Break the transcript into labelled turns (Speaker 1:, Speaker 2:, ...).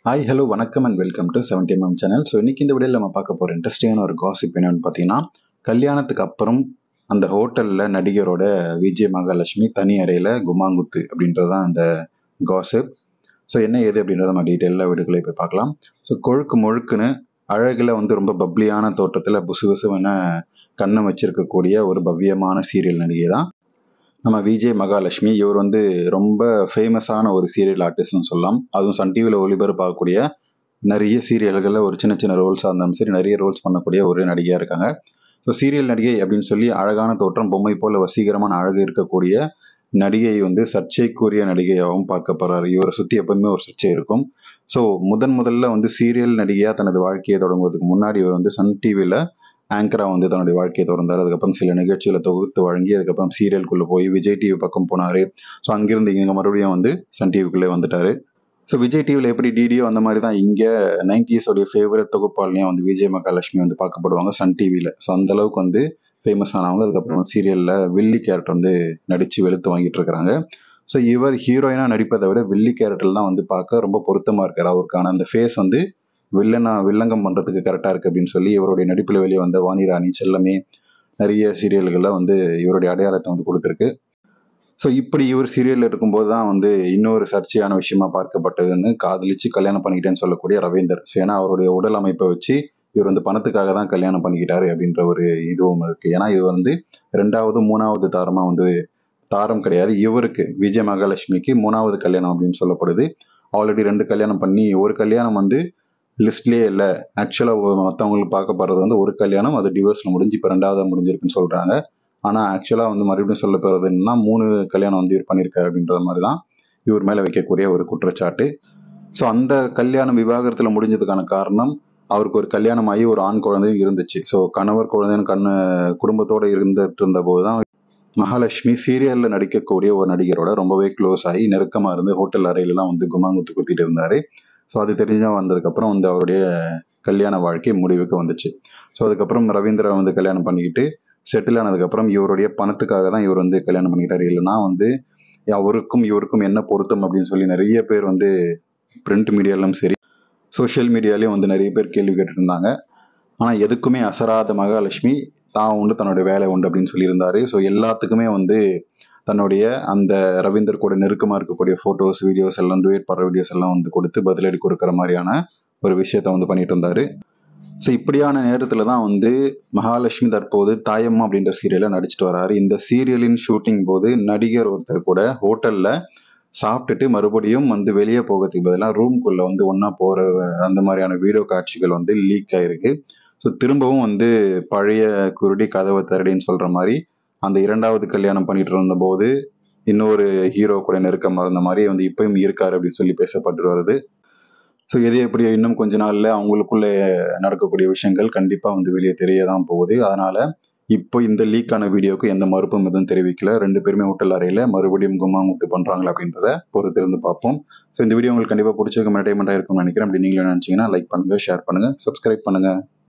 Speaker 1: Hi hello வணக்கம் and welcome to 70mm channel. So இன்னைக்கு இந்த வீடியோவில் நம்ம பார்க்க போகிற இன்ட்ரெஸ்டிங்கான ஒரு காசிப் என்னன்னு பார்த்தீங்கன்னா, கல்யாணத்துக்கு அப்புறம் அந்த ஹோட்டலில் நடிகரோட விஜய் மகாலட்சுமி தனி அறையில் குமாங்குத்து அப்படின்றது தான் அந்த காசிப். ஸோ என்ன ஏது அப்படின்றத நம்ம டீட்டெயிலாக வீடுகளை போய் பார்க்கலாம். ஸோ கொழுக்கு முழுக்குன்னு அழகில் ரொம்ப பப்ளியான தோற்றத்தில் புசுபுசுவன கண்ணை வச்சிருக்கக்கூடிய ஒரு பவ்யமான சீரியல் நடிகை தான் நம்ம விஜய் மகாலட்சுமி. இவர் ரொம்ப ஃபேமஸான ஒரு சீரியல் ஆர்டிஸ்ட்னு சொல்லலாம். அதுவும் சன் டிவியில் ஒளிபரப்பாகக்கூடிய நிறைய சீரியல்களில் ஒரு சின்ன சின்ன ரோல்ஸாக இருந்தாலும் சரி, நிறைய ரோல்ஸ் பண்ணக்கூடிய ஒரு நடிகையாக இருக்காங்க. ஸோ சீரியல் நடிகை அப்படின்னு சொல்லி அழகான தோற்றம், பொம்மை போல வசீகரமான அழகு இருக்கக்கூடிய நடிகை சர்ச்சைக்குரிய நடிகையாகவும் பார்க்கப்படுறாரு. இவரை சுற்றி எப்பவுமே ஒரு சர்ச்சை இருக்கும். ஸோ முதல்ல சீரியல் நடிகையாக தனது வாழ்க்கையை தொடங்குவதற்கு முன்னாடி இவர் சன் டிவியில் ஆங்கராக தன்னுடைய வாழ்க்கையை தொடர்ந்தார். அதுக்கப்புறம் சில நிகழ்ச்சிகளை தொகுத்து வழங்கி அதுக்கப்புறம் சீரியலுக்குள்ளே போய் விஜய் டிவி பக்கம் போனார். ஸோ அங்கிருந்து இங்கே மறுபடியும் சன் டிவிக்குள்ளே வந்துட்டார். ஸோ விஜய் டிவியில் எப்படி டிடியோ அந்த மாதிரி தான் இங்கே 90s ஃபேவரட் தொகுப்பாளியாக விஜய் மகாலட்சுமி பார்க்கப்படுவாங்க சன் டிவியில். ஸோ அந்தளவுக்கு ஃபேமஸ் ஆனவங்க. அதுக்கப்புறம் சீரியலில் வில்லி கேரக்டர் நடித்து வெளுத்து வாங்கிட்டு இருக்கிறாங்க. ஸோ இவர் ஹீரோயினாக நடிப்பதை விட வில்லி கேரக்டர் தான் பார்க்க ரொம்ப பொருத்தமாக இருக்கார். அவருக்கான அந்த ஃபேஸ் வில்லங்கம் பண்ணுறதுக்கு கரெக்டாக இருக்குது அப்படின்னு சொல்லி இவருடைய நடிப்பில் வெளியே வந்த வாணிராணி, செல்லமே நிறைய சீரியல்களில் இவருடைய அடையாளத்தை கொடுத்துருக்கு. ஸோ இப்படி இவர் சீரியலில் இருக்கும்போது தான் இன்னொரு சர்ச்சையான விஷயமா பார்க்கப்பட்டதுன்னு காதலிச்சு கல்யாணம் பண்ணிக்கிட்டேன்னு சொல்லக்கூடிய ரவீந்தர். ஸோ ஏன்னா அவருடைய உடல் அமைப்பை வச்சு இவர் பணத்துக்காக தான் கல்யாணம் பண்ணிக்கிட்டாரு அப்படின்ற ஒரு இதுவும் இருக்குது. ஏன்னா இது ரெண்டாவது மூணாவது தாரம் கிடையாது. இவருக்கு விஜய் மகாலட்சுமிக்கு 3வது கல்யாணம் அப்படின்னு சொல்லப்படுது. ஆல்ரெடி 2 கல்யாணம் பண்ணி ஒரு கல்யாணம் லிஸ்ட்லேயே இல்லை. ஆக்சுவலாக மற்றவங்களுக்கு பார்க்கப்படுறது ஒரு கல்யாணம், அது டிவோர்ஸில் முடிஞ்சு இப்போ 2வது முடிஞ்சிருக்குன்னு சொல்கிறாங்க. ஆனால் ஆக்சுவலாக மறுபடியும் சொல்ல போகிறது என்னன்னா 3 கல்யாணம் இவர் பண்ணியிருக்காரு அப்படின்ற மாதிரி தான் இவர் மேலே வைக்கக்கூடிய ஒரு குற்றச்சாட்டு. ஸோ அந்த கல்யாணம் விவாகரத்தில் முடிஞ்சதுக்கான காரணம், அவருக்கு ஒரு கல்யாணம் ஆகி ஒரு ஆண் குழந்தையும் இருந்துச்சு. ஸோ கணவர் குழந்தைன்னு குடும்பத்தோடு இருந்துட்டு இருந்தபோது தான் மகாலட்சுமி சீரியலில் நடிக்கக்கூடிய ஒரு நடிகரோட ரொம்பவே க்ளோஸ் ஆகி நெருக்கமாக இருந்து ஹோட்டல் அறையிலலாம் குமாங்குத்து குத்திட்டு இருந்தார். ஸோ அது தெரிஞ்சால் வந்ததுக்கப்புறம் அவருடைய கல்யாண வாழ்க்கை முடிவுக்கு வந்துச்சு. ஸோ அதுக்கப்புறம் ரவீந்திரா கல்யாணம் பண்ணிக்கிட்டு செட்டில் ஆனதுக்கப்புறம் இவருடைய பணத்துக்காக தான் இவர் கல்யாணம் பண்ணிக்கிட்டாரு. இல்லைன்னா அவருக்கும் இவருக்கும் என்ன பொருத்தம் அப்படின்னு சொல்லி நிறைய பேர் பிரிண்ட் மீடியாலும் சரி, சோஷியல் மீடியாலையும் நிறைய பேர் கேள்வி கேட்டுட்டு இருந்தாங்க. ஆனால் எதுக்குமே அசராத மகாலட்சுமி தான் தன்னுடைய வேலை உண்டு அப்படின்னு சொல்லியிருந்தாரு. ஸோ எல்லாத்துக்குமே தன்னுடைய அந்த ரவீந்தர் கூட நெருக்கமாக இருக்கக்கூடிய ஃபோட்டோஸ், வீடியோஸ் எல்லாம், டுவேட் பாடுற வீடியோஸ் எல்லாம் கொடுத்து பதிலடி கொடுக்குற மாதிரியான ஒரு விஷயத்த பண்ணிட்டு இருந்தாரு. ஸோ இப்படியான நேரத்தில் தான் மகாலட்சுமி தற்போது தாயம்மா அப்படின்ற சீரியலில் நடிச்சிட்டு வராரு. இந்த சீரியலின் ஷூட்டிங் போது நடிகர் ஒருத்தர் கூட ஹோட்டலில் சாப்பிட்டுட்டு மறுபடியும் வெளியே போகிறதுக்கு பதிலாக ரூம்குள்ளே ஒன்றா போகிற அந்த மாதிரியான வீடியோ காட்சிகள் லீக் ஆகிருக்கு. ஸோ திரும்பவும் பழைய குருடி கதவை திறடின்னு சொல்கிற மாதிரி அந்த 2வது கல்யாணம் பண்ணிட்டு இருந்தபோது இன்னொரு ஹீரோ கூட நெருக்கமாக இருந்த மாதிரி இப்பயும் இருக்காரு அப்படின்னு சொல்லி பேசப்பட்டு வருது. ஸோ எது எப்படியோ இன்னும் கொஞ்ச நாளில் அவங்களுக்குள்ளே நடக்கக்கூடிய விஷயங்கள் கண்டிப்பாக வெளியே தெரிய தான் போகுது. அதனால் இப்போ இந்த லீக்கான வீடியோவுக்கு எந்த மறுப்பும் எதுவும் தெரிவிக்கல. 2 பேருமே ஹோட்டல் அறையில் மறுபடியும் குமாங்குத்து பண்ணுறாங்களா அப்படின்றத பொறுத்திருந்து பார்ப்போம். ஸோ இந்த வீடியோ உங்களுக்கு கண்டிப்பாக பிடிச்சிருக்கும், என்டர்டைன்மெண்ட்டாக இருக்கும்னு நினைக்கிறேன். அப்படி நீங்களும் நினச்சிங்கன்னா லைக் பண்ணுங்கள், ஷேர் பண்ணுங்கள், சப்ஸ்கிரைப் பண்ணுங்கள்.